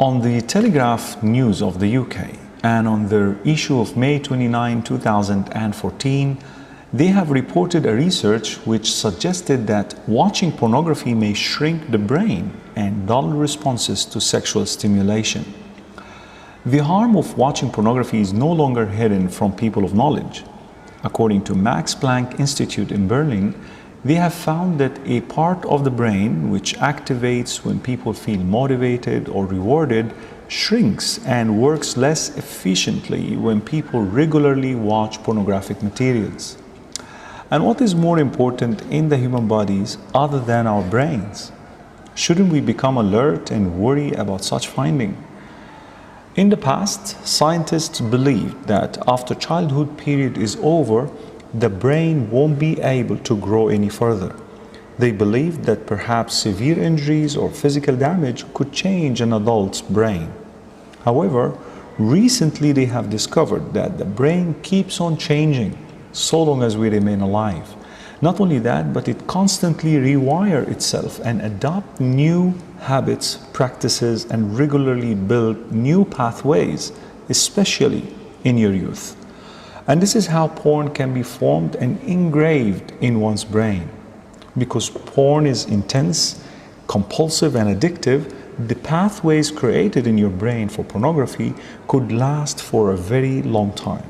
On the Telegraph News of the UK and on their issue of May 29, 2014, they have reported a research which suggested that watching pornography may shrink the brain and dull responses to sexual stimulation. The harm of watching pornography is no longer hidden from people of knowledge. According to Max Planck Institute in Berlin, they have found that a part of the brain which activates when people feel motivated or rewarded shrinks and works less efficiently when people regularly watch pornographic materials. And what is more important in the human bodies other than our brains? Shouldn't we become alert and worry about such finding? In the past, scientists believed that after childhood period is over, the brain won't be able to grow any further. They believed that perhaps severe injuries or physical damage could change an adult's brain. However, recently they have discovered that the brain keeps on changing so long as we remain alive. Not only that, but it constantly rewires itself and adopts new habits, practices, and regularly build new pathways, especially in your youth. And this is how porn can be formed and engraved in one's brain. Because porn is intense, compulsive, and addictive, the pathways created in your brain for pornography could last for a very long time.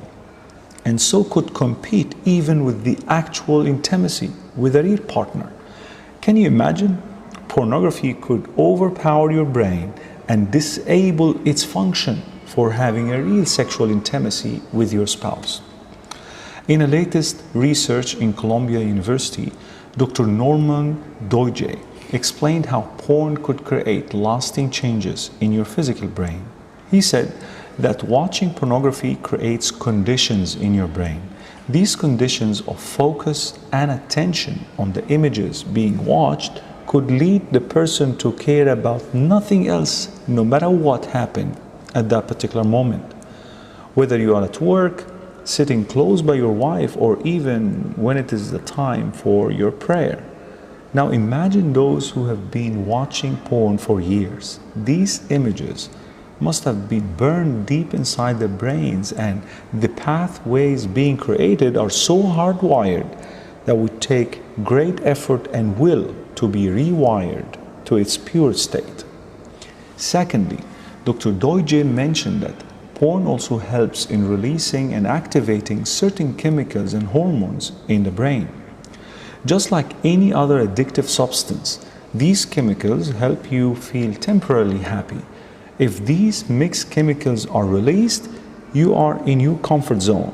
And so could compete even with the actual intimacy with a real partner. Can you imagine? Pornography could overpower your brain and disable its function for having a real sexual intimacy with your spouse. In a latest research in Columbia University, Dr. Norman Doidge explained how porn could create lasting changes in your physical brain. He said that watching pornography creates conditions in your brain. These conditions of focus and attention on the images being watched could lead the person to care about nothing else, no matter what happened at that particular moment. Whether you are at work, sitting close by your wife, or even when it is the time for your prayer. Now imagine those who have been watching porn for years. These images must have been burned deep inside their brains, and the pathways being created are so hardwired that would take great effort and will to be rewired to its pure state. Secondly, Dr. Doidge mentioned that porn also helps in releasing and activating certain chemicals and hormones in the brain. Just like any other addictive substance, these chemicals help you feel temporarily happy. If these mixed chemicals are released, you are in your comfort zone,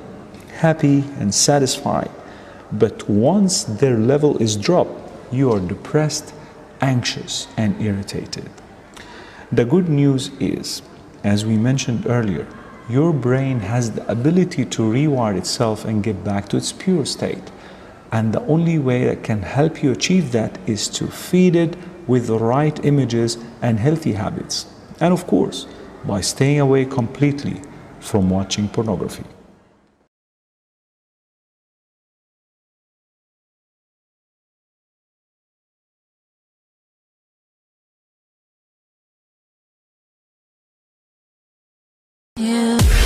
happy and satisfied. But once their level is dropped, you are depressed, anxious, and irritated. The good news is, as we mentioned earlier, your brain has the ability to rewire itself and get back to its pure state. And the only way that can help you achieve that is to feed it with the right images and healthy habits. And of course, by staying away completely from watching pornography. Yeah.